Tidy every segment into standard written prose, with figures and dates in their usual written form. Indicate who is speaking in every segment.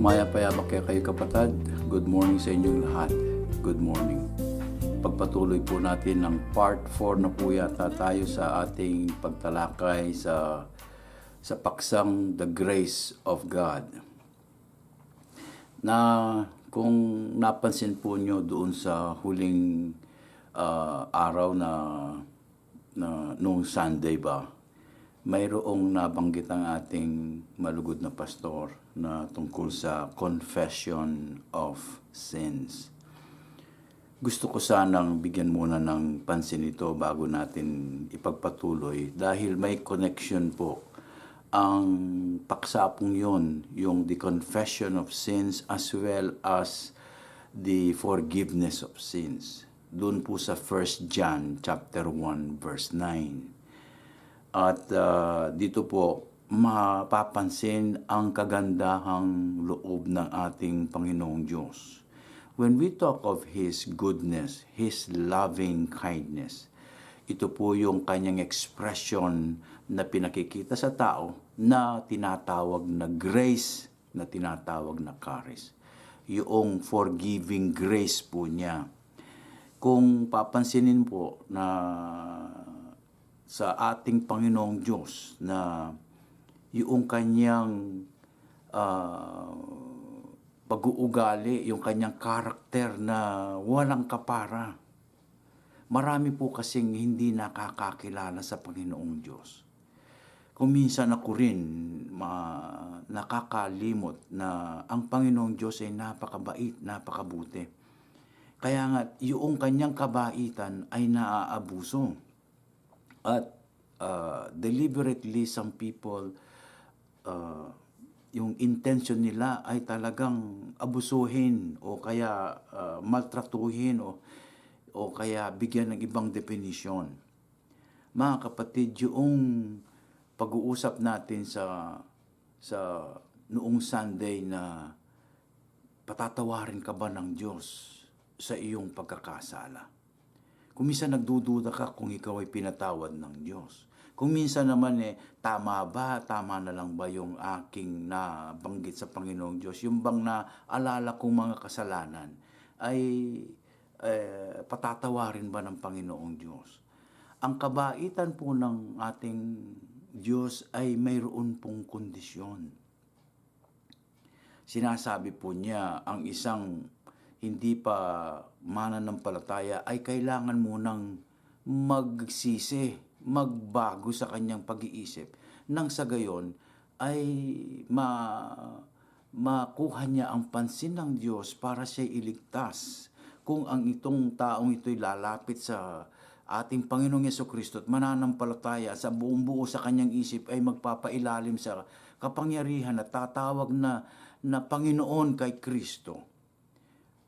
Speaker 1: Maya-payapak kaya kayo kapatid. Good morning sa inyong lahat. Good morning. Pagpatuloy po natin ng part 4 na po yata tayo sa ating pagtalakay sa paksang The Grace of God. Na kung napansin po nyo doon sa huling araw na noong Sunday ba, mayroong nabanggit ang ating malugod na pastor na tungkol sa confession of sins. Gusto ko sanang bigyan muna ng pansin ito bago natin ipagpatuloy dahil may connection po ang paksa pong yun, yung the confession of sins as well as the forgiveness of sins. Doon po sa 1 John chapter 1 verse 9. At dito po mapapansin ang kagandahang loob ng ating Panginoong Diyos. When we talk of His goodness, His loving kindness, ito po yung kanyang expression na pinakikita sa tao na tinatawag na grace, na tinatawag na charis. Yung forgiving grace po niya. Kung papansinin po na sa ating Panginoong Diyos na yung kanyang pag-uugali, yung kanyang karakter na walang kapara. Marami po kasing hindi nakakakilala sa Panginoong Diyos. Kung minsan ako rin nakakalimot na ang Panginoong Diyos ay napakabait, napakabuti. Kaya nga, yung kanyang kabaitan ay naaabuso. At deliberately some people, yung intention nila ay talagang abusuhin o kaya maltratuhin o kaya bigyan ng ibang definisyon. Mga kapatid, yung pag-uusap natin sa noong Sunday na patatawarin ka ba ng Diyos sa iyong pagkakasala? Kung minsan nagdududa ka kung ikaw ay pinatawad ng Diyos. Kung minsan naman tama ba, tama na lang ba yung aking nabanggit sa Panginoong Diyos? Yung bang naalala kong mga kasalanan ay patatawarin ba ng Panginoong Diyos? Ang kabaitan po ng ating Diyos ay mayroon pong kondisyon. Sinasabi po niya ang isang hindi pa mananampalataya ay kailangan munang magsisi, magbago sa kanyang pag-iisip. Nang sa gayon ay makuha niya ang pansin ng Diyos para siya iligtas. Kung ang itong taong ito'y lalapit sa ating Panginoong Jesucristo at mananampalataya sa buong buo sa kanyang isip ay magpapailalim sa kapangyarihan at tatawag na Panginoon kay Kristo,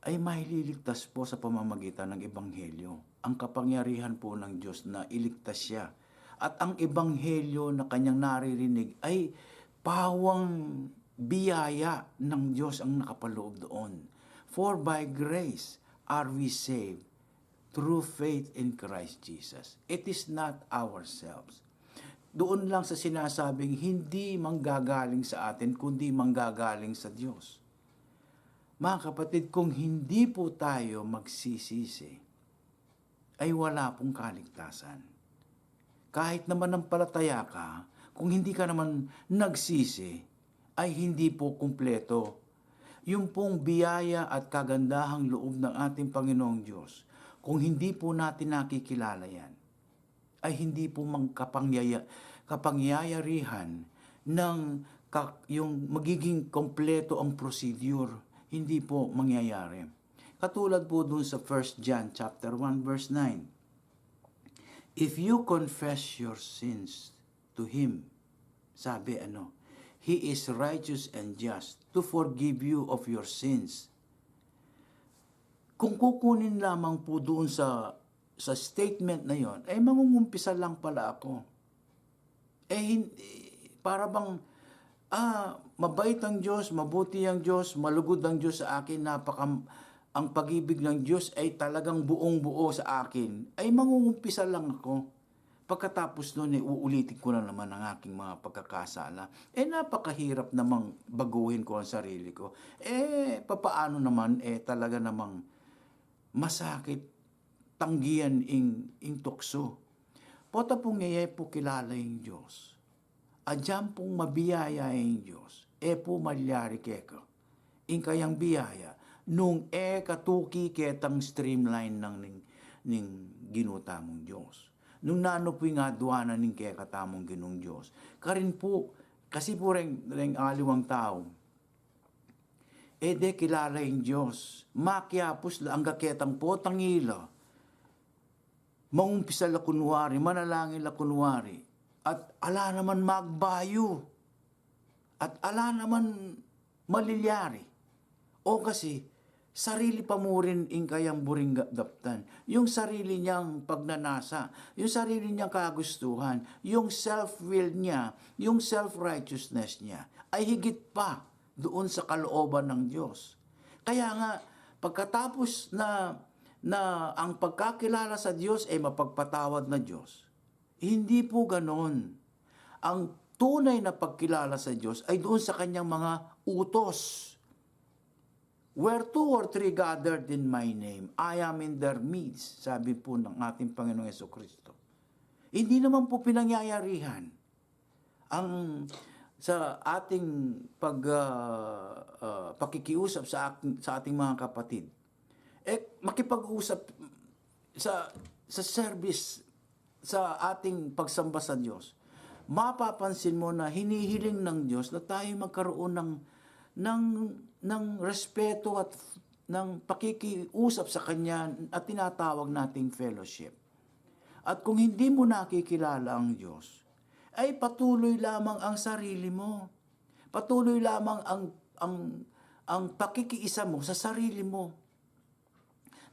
Speaker 1: ay mahililigtas po sa pamamagitan ng Ebanghelyo. Ang kapangyarihan po ng Diyos na iligtas siya. At ang Ebanghelyo na kanyang naririnig ay pawang biyaya ng Diyos ang nakapaloob doon. For by grace are we saved through faith in Christ Jesus. It is not ourselves. Doon lang sa sinasabing hindi manggagaling sa atin, kundi manggagaling sa Diyos. Mga kapatid, kung hindi po tayo magsisisi, ay wala pong kaligtasan. Kahit naman nampalataya ka, kung hindi ka naman nagsisi, ay hindi po kumpleto. Yung pong biyaya at kagandahang loob ng ating Panginoong Diyos, kung hindi po natin nakikilala yan, ay hindi po kapangyayarihan ng yung magiging kompleto ang procedure. Hindi po mangyayari. Katulad po dun sa 1 John chapter 1 verse 9. If you confess your sins to Him, sabi He is righteous and just to forgive you of your sins. Kung kukunin lamang po doon sa statement na yon, ay mangungumpisa lang pala ako. Para bang mabait ang Diyos, mabuti ang Diyos, malugod ang Diyos sa akin, ang pag-ibig ng Diyos ay talagang buong-buo sa akin, ay mangungumpisa lang ako. Pagkatapos nun, uulitin ko na naman ang aking mga pagkakasala. Napakahirap namang baguhin ko ang sarili ko. Papaano naman, talaga namang masakit, tanggihan ing tukso. Pota pong ngayay po kilala yung Diyos. Adyan pong mabiyaya yung Diyos. Po malyari keka. Ing kayang biyaya. Nung katuki ketang streamline ng ginutamong Diyos. Nung nano po yung adwanan ng kekatamong ginong Diyos. Karin po, kasi po rin aliwang tao, de kilala yung Diyos. Makiapos la, ang gaketang po tangila. Mangumpisa la kunwari, manalangin la kunwari. At ala naman magbayo. At ala naman malilyari. O kasi, sarili pa mo rin ing kayang buring daptan. Yung sarili niyang pagnanasa, yung sarili niyang kagustuhan, yung self-will niya, yung self-righteousness niya, ay higit pa doon sa kalooban ng Diyos. Kaya nga, pagkatapos na ang pagkakilala sa Diyos ay mapagpatawad na Diyos, hindi po ganon. Ang tunay na pagkilala sa Diyos ay doon sa kanyang mga utos. Where 2 or 3 gathered in my name, I am in their midst, sabi po ng ating Panginoong Jesucristo. Hindi naman po pinangyayarihan ang sa ating pakikiusap sa ating mga kapatid. Makipag-usap sa service, sa ating pagsamba sa Diyos. Mapapansin mo na hinihiling ng Diyos na tayo magkaroon ng respeto at ng pakikiusap sa Kanya at tinatawag nating fellowship. At kung hindi mo nakikilala ang Diyos, ay patuloy lamang ang sarili mo. Patuloy lamang ang pakikiisa mo sa sarili mo.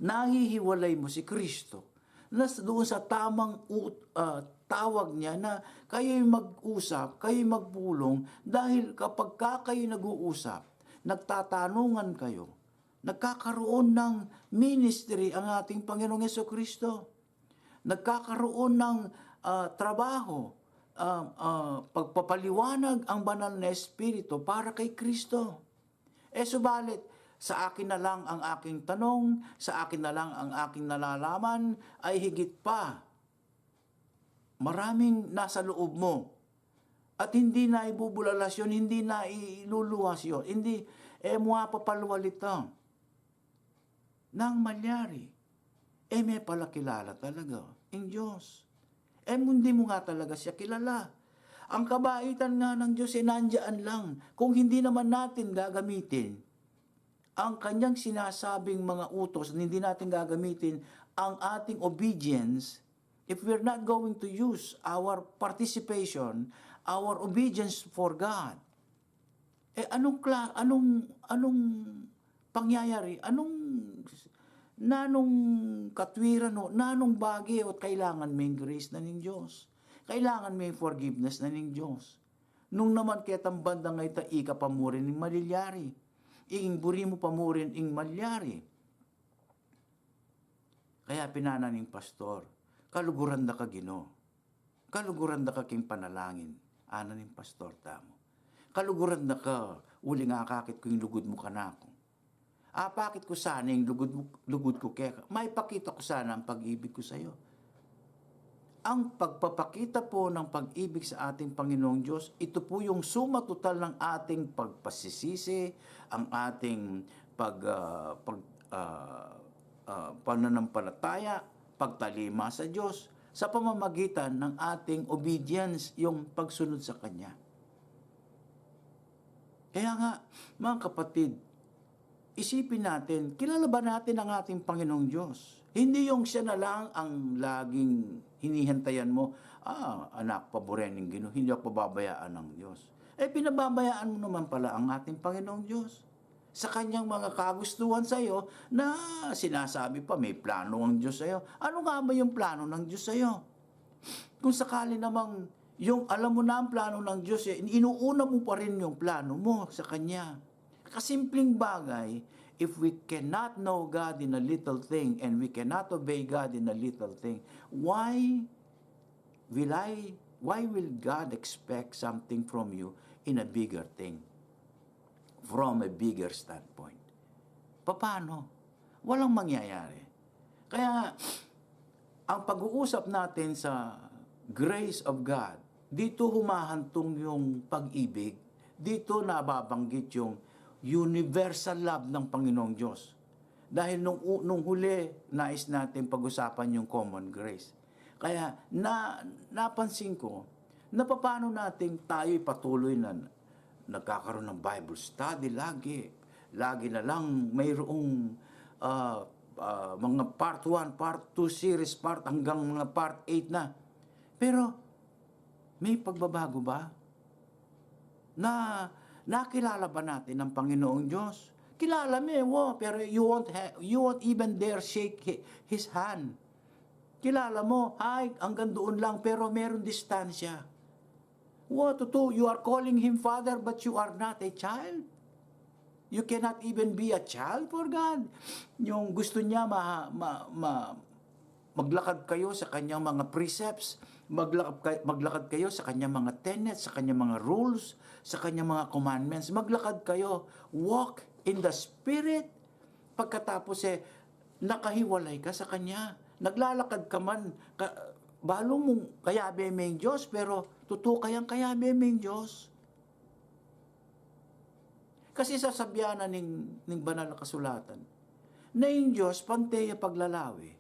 Speaker 1: Nahihiwalay mo si Kristo na doon sa tamang tawag niya na kayo'y mag-usap, kayo'y magpulong, dahil kapag kayo nag-uusap, nagtatanungan kayo, nagkakaroon ng ministry ang ating Panginoong Jesucristo. Nagkakaroon ng trabaho, pagpapaliwanag ang banal na Espiritu para kay Kristo. Subalit, sa akin na lang ang aking tanong, sa akin na lang ang aking nalalaman, ay higit pa. Maraming nasa loob mo. At hindi na ibubulalas yun, hindi na iluluwas yun, hindi, mga papalwal ito. Nang malyari, may pala kilala talaga, ang Diyos. Hindi mo nga talaga siya kilala. Ang kabaitan nga ng Diyos nandiyan lang. Kung hindi naman natin gagamitin ang kanyang sinasabing mga utos, hindi natin gagamitin ang ating obedience, if we're not going to use our participation, our obedience for God, anong pangyayari? Nanong katwiran o nanong bagay o kailangan may grace na ng Diyos. Kailangan may forgiveness na ng Diyos. Nung naman ketang bandang ngay ika pa mo rin ng malilyari. Buri mo pa mo rin ing malyari. Kaya pinana ng pastor, kaluguran da ka Ginoo. Kaluguran da ka king panalangin. Ana ng pastor tamo. Kaluguran da ka, uli nga kakit ko yung lugod mo kanako. Pakit ko sana yung lugod ko kaya. May pakita ko sana ang pag-ibig ko sa iyo. Ang pagpapakita po ng pag-ibig sa ating Panginoong Diyos, ito po yung suma total ng ating pagpasisisi, ang ating pananampalataya, pagtalima sa Diyos, sa pamamagitan ng ating obedience, yung pagsunod sa Kanya. Kaya nga, mga kapatid, isipin natin, kilala ba natin ang ating Panginoong Diyos? Hindi yung siya na lang ang laging hinihantayan mo, anak, paborin ng Ginoo, hindi ako pababayaan ng Diyos. Pinababayaan mo naman pala ang ating Panginoong Diyos sa kanyang mga kagustuhan sa iyo na sinasabi pa may plano ang Diyos sa iyo. Ano nga ba yung plano ng Diyos sa iyo? Kung sakali namang yung alam mo na ang plano ng Diyos, inuuna mo pa rin yung plano mo sa Kanya. Kasimpleng bagay, if we cannot know God in a little thing and we cannot obey God in a little thing, why why will God expect something from you in a bigger thing? From a bigger standpoint. Paano? Walang mangyayari. Kaya ang pag-uusap natin sa grace of God, dito humahantong yung pag-ibig, dito nababanggit yung universal love ng Panginoong Diyos. Dahil nung huli, nais natin pag-usapan yung common grace. Kaya napansin ko na paano natin tayo'y patuloy na nagkakaroon ng Bible study lagi. Lagi na lang mayroong mga part 1, part 2 series, hanggang mga part 8 na. Pero may pagbabago ba? Nakilala ba natin ang Panginoong Diyos? Kilala mo, pero you won't even dare shake His hand. Kilala mo, hanggang doon lang, pero meron distansya. You are calling Him Father, but you are not a child. You cannot even be a child for God. Yung gusto niya maglakad kayo sa kanyang mga precepts, maglakad kayo sa kanyang mga tenets, sa kanyang mga rules, sa kanyang mga commandments. Maglakad kayo, walk in the Spirit. Pagkatapos nakahiwalay ka sa Kanya. Naglalakad ka man, balo mong kayabe may Diyos, pero totoo kayang kayabe may Diyos. Kasi sasabihanan ng banal na kasulatan, na yung Diyos, panteya paglalawi,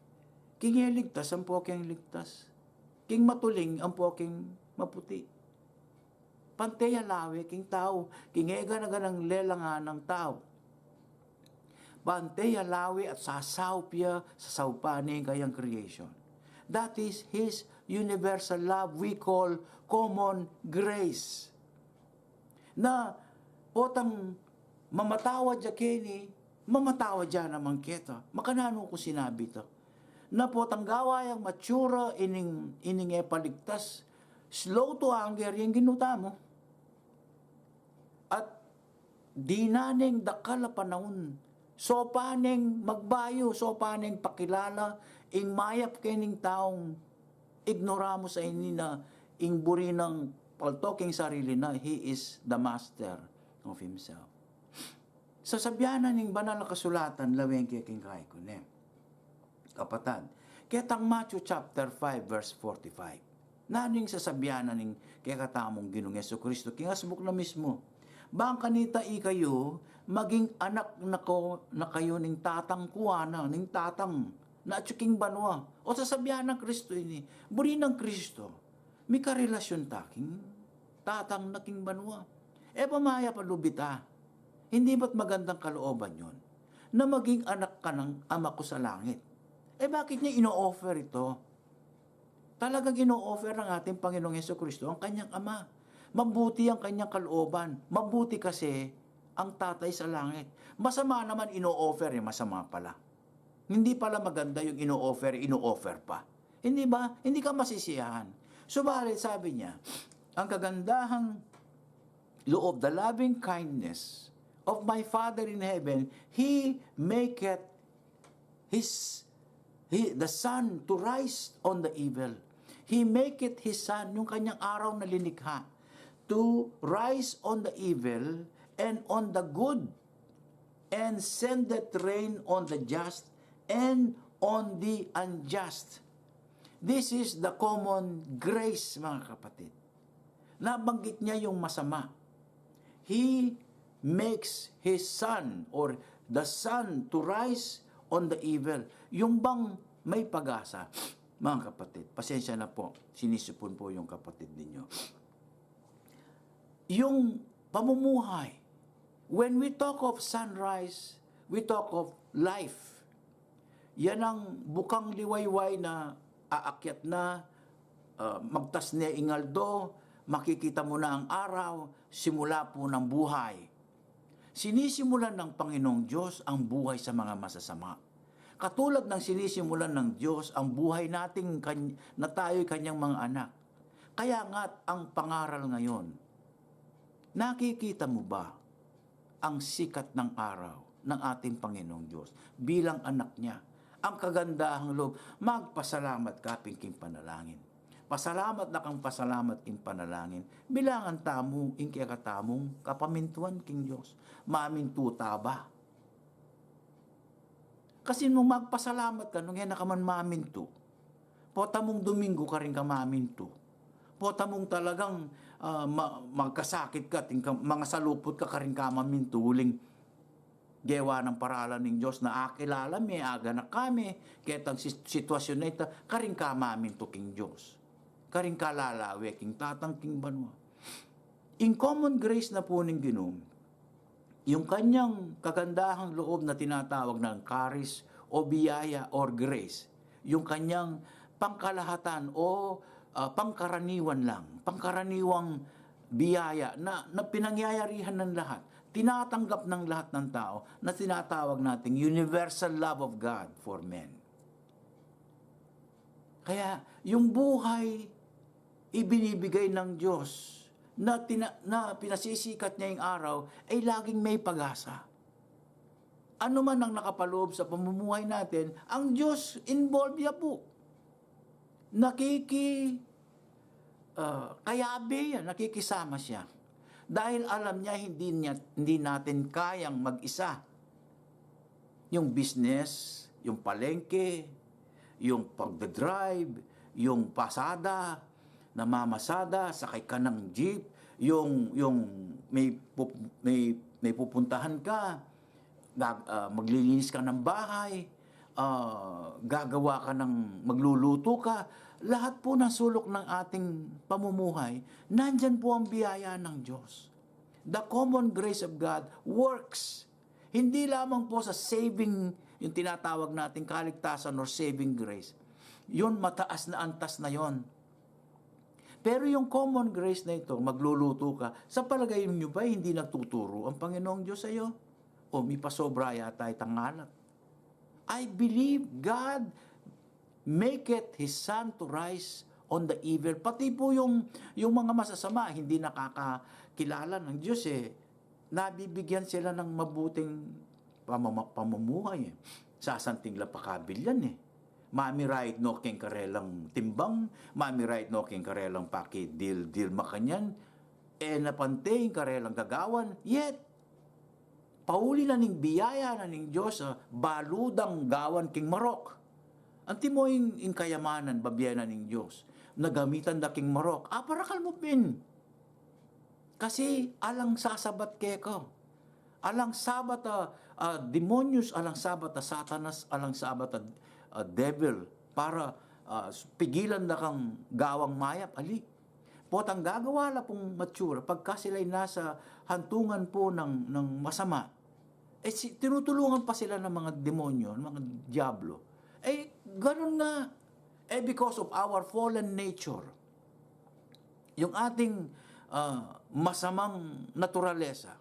Speaker 1: king ligtas ang poking ligtas, king matuling ang poking maputi. Panteya lawi, king tao, king egan-agan lelangan ng tao. Panteya lawi at sasawpya, sasawpanin kayang creation. That is His universal love we call common grace. Na potang mamatawad ya kini, mamatawad ya naman kita. Makanano ko sinabi to. Na potang gawayang matura ining paligtas, slow to anger yung ginuta mo. At di naning dakala panahon, so paning magbayo, so paning pakilala, ing mayap kining taong ignoramo sa ini na ing buri ng paltoking sarili na He is the master of Himself. Sasabihanan ng banal na kasulatan, laweng kiking kay ko ne. Kapatad, ketang Matthew chapter 5 verse 45. Naning sasabihanan ng kekatamong Ginoong Jesucristo, kingasbuk na mismo. Bang kanita kayo, maging anak na kayo ning tatang kuwana, ning tatang na atsuking banwa. O sasabihan ng Kristo ini, buri ng Kristo, may karelasyon taking tatang naking banwa. Pamaya palubita, hindi ba't magandang kalooban yon na maging anak ka ng ama ko sa langit? Bakit niya ino-offer ito? Talagang ino-offer ng ating Panginoong Jesucristo ang kanyang ama. Mabuti ang kanyang kalooban. Mabuti kasi ang tatay sa langit. Masama naman ino-offer, masama pala. Hindi pala maganda yung ino-offer pa. Hindi ba? Hindi ka masisiyahan. Subalit, sabi niya, ang kagandahang loob, the loving kindness of my Father in heaven, He maketh the sun to rise on the evil. He maketh His sun, yung kanyang araw na linikha, to rise on the evil and on the good, and sendeth rain on the just and on the unjust. This is the common grace, mga kapatid. Nabanggit niya yung masama. He makes His sun or the sun to rise on the evil. Yung bang may pag-asa. Mga kapatid, pasensya na po, sinisipon po yung kapatid ninyo. Yung pamumuhay, when we talk of sunrise, we talk of life. Yan ang bukang liwayway na aakyat na, magtas na ingaldo, makikita mo na ang araw, simula po ng buhay. Sinisimulan ng Panginoong Diyos ang buhay sa mga masasama. Katulad ng sinisimulan ng Diyos ang buhay nating na tayo'y kanyang mga anak. Kaya nga't ang pangaral ngayon, nakikita mo ba ang sikat ng araw ng ating Panginoong Diyos bilang anak niya? Ang kagandahang loob, magpasalamat ka, pingking panalangin. pasalamat na kang pasalamat king panalangin. Bilangan tamo, ing kaya katamong kapamintuan king Diyos. Mamintuta ba? Kasi nung magpasalamat ka, nung yan nakaman maminto, pota mong Domingo ka rin ka maminto. Pota mong talagang magkasakit ka, mga salupot ka rin ka maminto, huling gewa ng paralan ng Diyos na akilala mi, aga na kami, ketang sitwasyon na ito, karing kamamin to king Diyos. Karing kalalawe, king tatang, king banwa. In common grace na po ng Ginoo, yung kanyang kagandahang loob na tinatawag ng charis o biyaya or grace, yung kanyang pangkalahatan o pangkaraniwan lang, pangkaraniwang biyaya na pinangyayarihan ng lahat, tinatanggap ng lahat ng tao na tinatawag nating universal love of God for men. Kaya yung buhay ibinibigay ng Diyos na pinasisikat niya yung araw ay laging may pag-asa. Ano man ang nakapaloob sa pamumuhay natin, ang Diyos involved niya po. Kayabe yan, nakikisama siya. Dahil alam niya hindi natin kayang mag-isa. Yung business, yung palengke, yung pagdadrive, yung pasada, namamasada, sakay ka ng jeep, yung may pupuntahan ka, maglilinis ka ng bahay, gagawa ka ng magluluto ka, lahat po ng sulok ng ating pamumuhay, nandyan po ang biyaya ng Diyos. The common grace of God works. Hindi lamang po sa saving, yung tinatawag nating kaligtasan or saving grace. Yun, mataas na antas na yon. Pero yung common grace na ito, magluluto ka, sa palagay niyo ba hindi nagtuturo ang Panginoong Diyos sa iyo? O may pasobra yata itang alat? I believe God maketh His Son to rise on the evil. Pati po yung mga masasama, hindi nakakakilala ng Diyos nabibigyan sila ng mabuting pamumuhay Sasanting lapakabil yan Mami right no king karelang timbang, mami right no king karelang paki dil makanyan, napantay karelang gagawan, yet pauli na ning biyaya na ning Diyos, baludang gawan king marok. Anti mo yung kayamanan, babiyanan ng Diyos. Nagamitan da king marok. Parakal mo pin. Kasi alang sasabat keko. Alang sabat demonyos, alang sabat satanas, alang sabat devil. Para pigilan na kang gawang mayap. Ali. Potang gagawa la pong mature. Pagka sila'y nasa hantungan po ng masama, tinutulungan pa sila ng mga demonyo, ng mga diablo. Ganun nga. Because of our fallen nature, yung ating masamang naturalesa,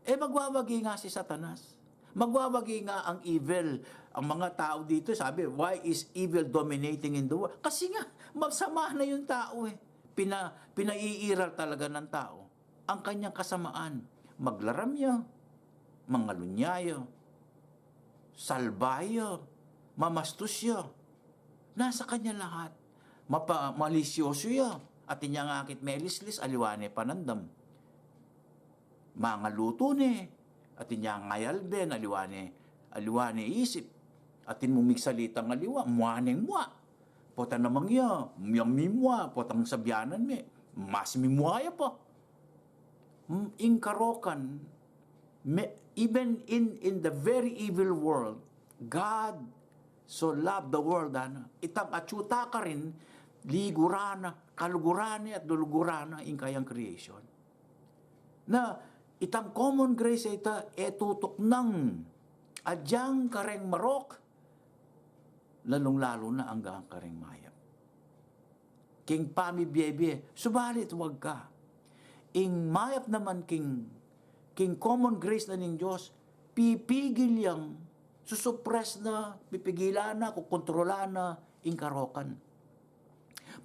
Speaker 1: magwawagi nga si Satanas. Magwawagi nga ang evil. Ang mga tao dito, sabi, why is evil dominating in the world? Kasi nga, masama na yung tao pinaiiral talaga ng tao ang kanyang kasamaan. Maglaramya, mangalunyayo, salbayo, mamastusyo. Nasa kanya lahat. Malisyoso ya. At inya nga akit melislis, aliwane panandam. Mga luto ni. At inya ngayal ben, aliwane isip. Atin mumigsalita ng aliwa, muaneng mua. Pota namang ya, miyang mimwa, potang sabyanan mi. Mas mimwaya pa. Ingkarokan, even in the very evil world, God so love the world, itang atsuta ka rin, ligurana, kalugurana at dulugurana in kayang creation. Na itang common grace ita, tutok ng adyang kareng marok, lalong-lalo na hanggang kareng mayap. King pami biyebe, subalit wag ka. Ing mayap naman king common grace na ning Diyos, pipigil yang susuppress na, pipigilan na, kukontrola na, ingkarokan.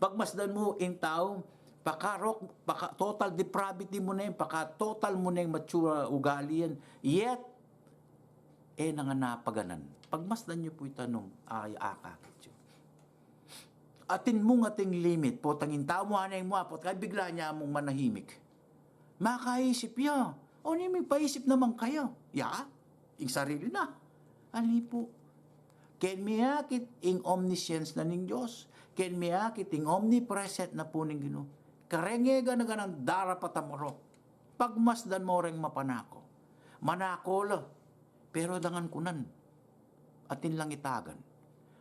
Speaker 1: Pagmasdan mo, in tao, total depravity mo na yun, total mo na yung mature ugali yan, yet, nangangapaganan. Pagmasdan nyo po itanong, akakit yun. Atin mong ating limit, po tangin tawa na yung mga po, kaya bigla niya mong manahimik. Makaisip ya. O ni may paisip naman kayo. Ya, yung sarili na. Ano po? Ken miyakit ing omniscience na ning Diyos. Ken miyakit ing omnipresent na po ning Ginoo. Karengega na ganang darapatamoro. Pagmasdan mo reng mapanako. Manako pero dangan kunan. Atin lang itagan.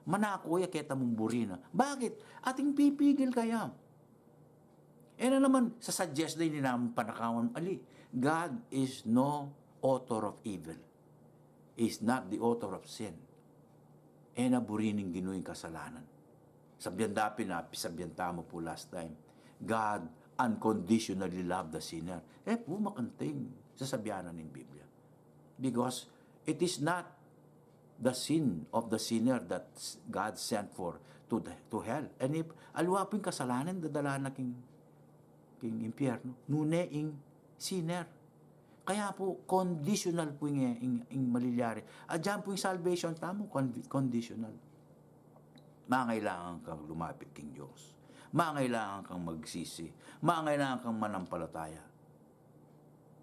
Speaker 1: Manako ya keta mong burina. Bakit? Ating pipigil kaya. Na naman, sa suggest din namin panakawan, God is no author of evil. Is not the author of sin. Naburining Ginoo yung kasalanan. Sabihan mo po last time, God unconditionally loved the sinner. Po makanting sasabihanan ng Biblia. Because it is not the sin of the sinner that God sent for to hell. And if alwa po yung kasalanan, dadala na king impyerno. Nune ing sinner. Kaya po, conditional po yung malilyari. At dyan po yung salvation, tamo, conditional. Mangailangan kang lumapit king Diyos. Mangailangan kang magsisi. Mangailangan kang manampalataya.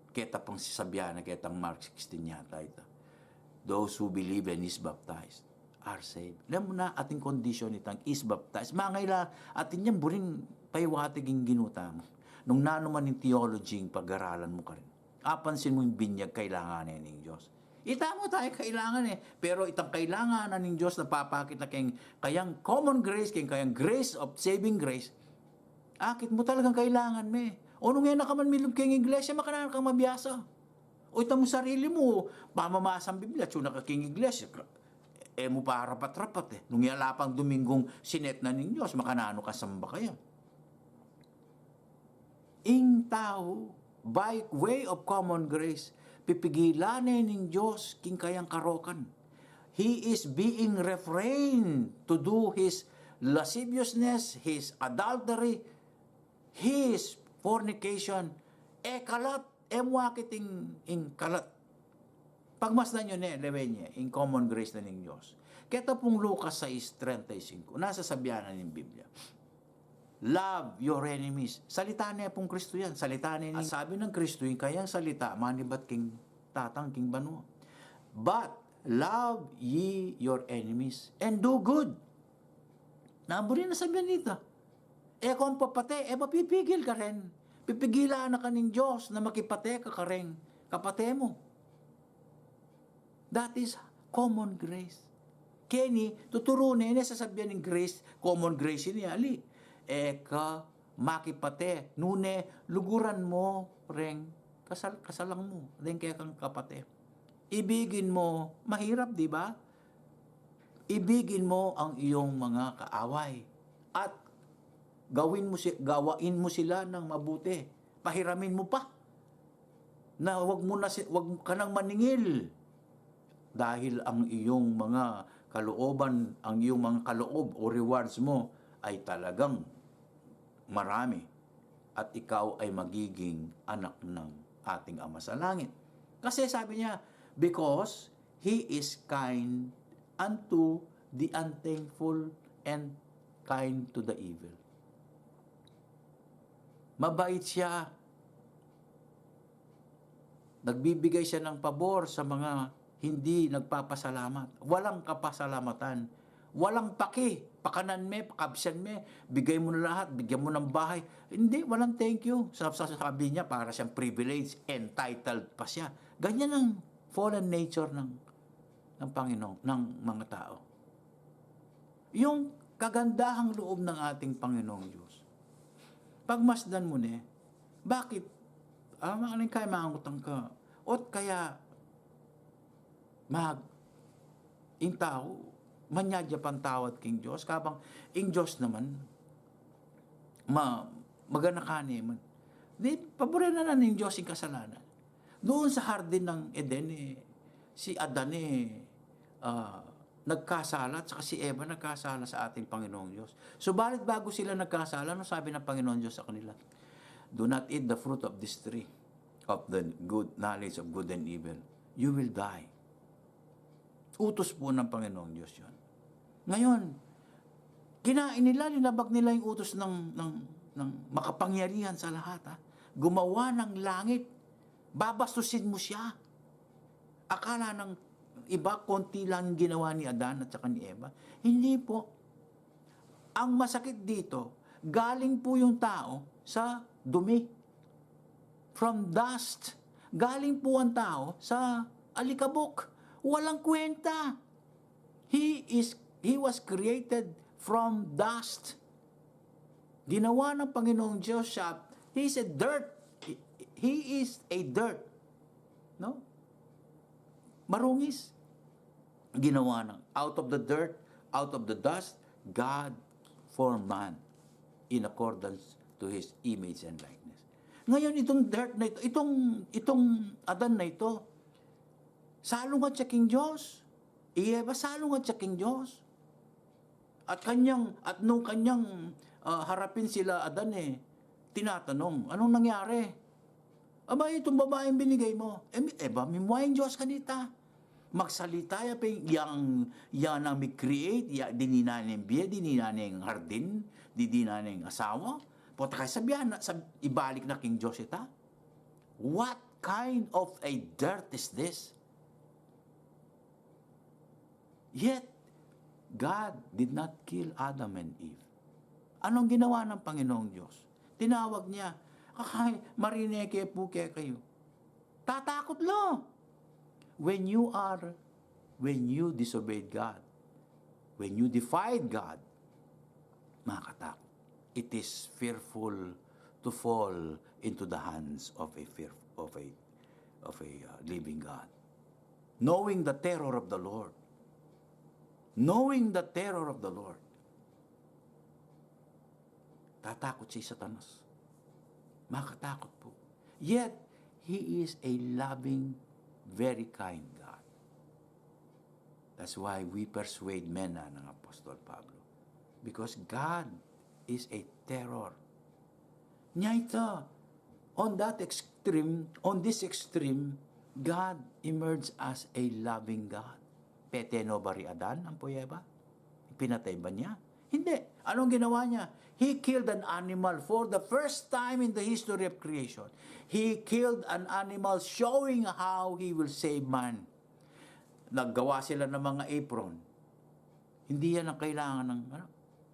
Speaker 1: Keta pang sisabihan na ketang Mark 16 yata ito. Those who believe and is baptized are saved. Alam mo na, ating condition itang is baptized. Mangailangan, atin yan buring paiwatig yung ginuta mo. Nung nanuman yung theology, yung pag-aralan mo ka rin. Apansin mo yung binyag, kailangan na ng Diyos. Itamo tayo, kailangan Pero itang kailangan na ng Diyos na papakit na kayang common grace, kayang grace of saving grace, akit mo talagang kailangan O nung yan nakaman milog kayong iglesia, makanan kang mabiyasa. O itang mo sarili mo, pamamasang Biblia, tsyo nakaking iglesia, mo pa rapat-rapat Nung yan lapang Domingong sinet na ng Diyos, makanano kasamba kaya. Ing tao, by way of common grace, pipigilan ng Diyos king kayang karokan. He is being refrained to do his lasciviousness, his adultery, his fornication, kalat, muakiting ing kalat. Pagmasdan nyo lewenye, in common grace na ng Diyos. Kaya pong Lucas 6:35, nasa sabihanan ng Biblia. Love your enemies. Salita niya pong Kristo yan. Salita niya. At sabi ng Kristo, yung kayang salita, manibat king tatang king banwa. But love ye your enemies and do good. Naburin na sabihan nito. Kung papate, mapipigil ka rin. Pipigilan na ka ng Diyos na makipate ka rin. Kapate mo. That is common grace. Kenny, tuturunin niya sasabihan ng grace, common grace niya, makipate, nune, luguran mo, reng, kasalang mo, then kaya kang kapate. Ibigin mo, mahirap, di ba? Ibigin mo ang iyong mga kaaway. At gawain mo sila ng mabuti. Pahiramin mo pa. Na wag ka nang maningil. Dahil ang iyong mga kalooban, ang iyong mga kaloob o rewards mo ay talagang marami at ikaw ay magiging anak ng ating Ama sa langit. Kasi sabi niya, because He is kind unto the unthankful and kind to the evil. Mabait siya. Nagbibigay siya ng pabor sa mga hindi nagpapasalamat. Walang kapasalamatan. Walang pakanan pakabsan bigay mo na lahat, bigyan mo ng bahay. Hindi, walang thank you. Sabi niya, para siyang privilege, entitled pa siya. Ganyan ang fallen nature ng Panginoon, ng mga tao. Yung kagandahang loob ng ating Panginoong Diyos. Pagmasdan mo bakit? Anong kaya maangutang ka? Ot kaya in tao, manyadya pantawad king Diyos, kabang ing Diyos naman, magana ka man. Di, paborin na ng Diyos yung kasalanan. Doon sa hardin ng Eden, si Adan nagkasala, at saka si Eva nagkasala sa ating Panginoong Diyos. Subalit bago sila nagkasala, ano sabi ng Panginoong Diyos sa kanila? Do not eat the fruit of this tree, of the good knowledge of good and evil. You will die. Utos po ng Panginoong Diyos yun. Ngayon, Kinain nila, linabag nila yung utos ng makapangyarihan sa lahat. Ha? Gumawa ng langit. Babastusin mo siya. Akala ng iba, konti lang ginawa ni Adan at saka ni Eva. Hindi po. Ang masakit dito, galing po yung tao sa dumi. From dust. Galing po ang tao sa alikabok. Walang kwenta. He was created from dust. Ginawa ng Panginoong Diyos siya. He is a dirt. He is a dirt. No? Marungis. Ginawa ng out of the dirt, out of the dust, God formed man in accordance to His image and likeness. Ngayon, itong dirt na ito, itong Adan na ito, salungat sa King Diyos. Eva, salungat sa King Diyos. At nung kanyang harapin sila Adan tinatanong, anong nangyari? Aba, itong babaeng binigay mo. Eba, mimuayang Diyos kanita. Magsalita yang ang create, dininanin biya, dininanin hardin, dininanin asawa. Pota kaya sabihan, ibalik na King Diyos ita. What kind of a dirt is this? Yet, God did not kill Adam and Eve. Anong ginawa ng Panginoong Diyos? Tinawag niya, marineke po kayo. Tatakot lo. When you disobeyed God, when you defied God, makakatakot. It is fearful to fall into the hands of a living God. Knowing the terror of the Lord. Knowing the terror of the Lord. Tatakot si Satanas. Makatakot po. Yet, He is a loving, very kind God. That's why we persuade men ng Apostol Pablo. Because God is a terror. Nya ito, on this extreme, God emerged as a loving God. Pete no bari Adan, ang Eva? Pinatay ba niya? Hindi. Anong ginawa niya? He killed an animal for the first time in the history of creation. He killed an animal showing how He will save man. Naggawa sila ng mga apron. Hindi yan ang kailangan ng,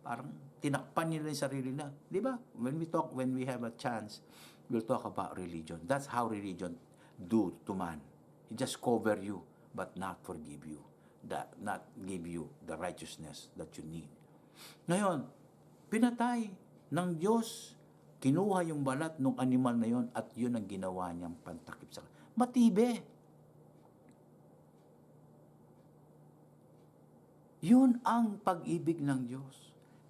Speaker 1: parang tinakpan nila yung sarili na. Di ba? When we have a chance, we'll talk about religion. That's how religion do to man. He just cover you, but not forgive you. Not give you the righteousness that you need. Ngayon, pinatay ng Diyos, kinuha yung balat ng animal na yon at yun ang ginawa niyang pantakip sa matibe. Yun ang pag-ibig ng Diyos.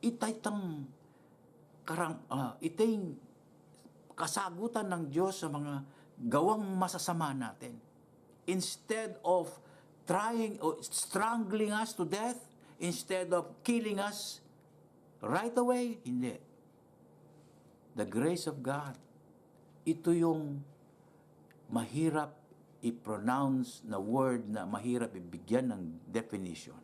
Speaker 1: Itaytang itay kasagutan ng Diyos sa mga gawang masasama natin. Instead of trying or strangling us to death, instead of killing us right away, hindi. The grace of God, ito yung mahirap i-pronounce na word na mahirap ibigyan ng definition.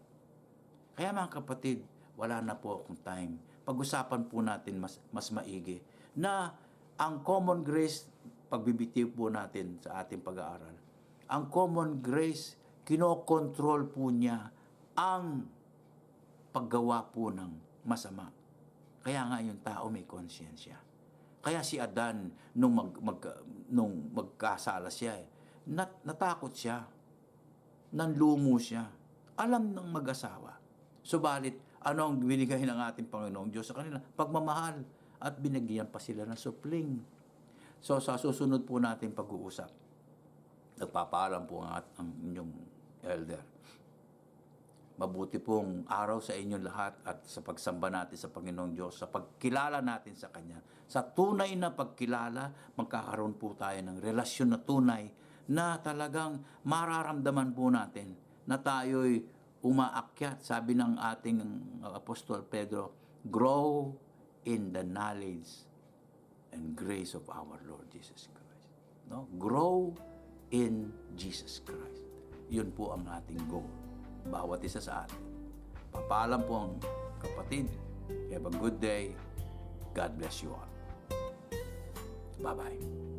Speaker 1: Kaya mga kapatid, wala na po akong time. Pag-usapan po natin mas maigi na ang common grace, pagbibitiw po natin sa ating pag-aaral. Ang common grace, kinokontrol po niya ang paggawa po ng masama. Kaya nga yung tao may konsyensya. Kaya si Adan, nung magkasala siya, natakot siya. Nanlumo siya. Alam ng mag-asawa. Subalit, ano ang binigay ng ating Panginoong Diyos sa kanila? Pagmamahal. At binigyan pa sila ng supling. So, sa susunod po natin pag-uusap, nagpapaalam po ang inyong elder. Mabuti pong araw sa inyong lahat at sa pagsamba natin sa Panginoong Diyos, sa pagkilala natin sa Kanya. Sa tunay na pagkilala, magkakaroon po tayo ng relasyon na tunay na talagang mararamdaman po natin na tayo'y umaakyat. Sabi ng ating Apostol Pedro, grow in the knowledge and grace of our Lord Jesus Christ. No? Grow in Jesus Christ. Yun po ang ating goal. Bawat isa sa atin. Papaalam po ang kapatid Have a good day. God bless you all. Bye-bye.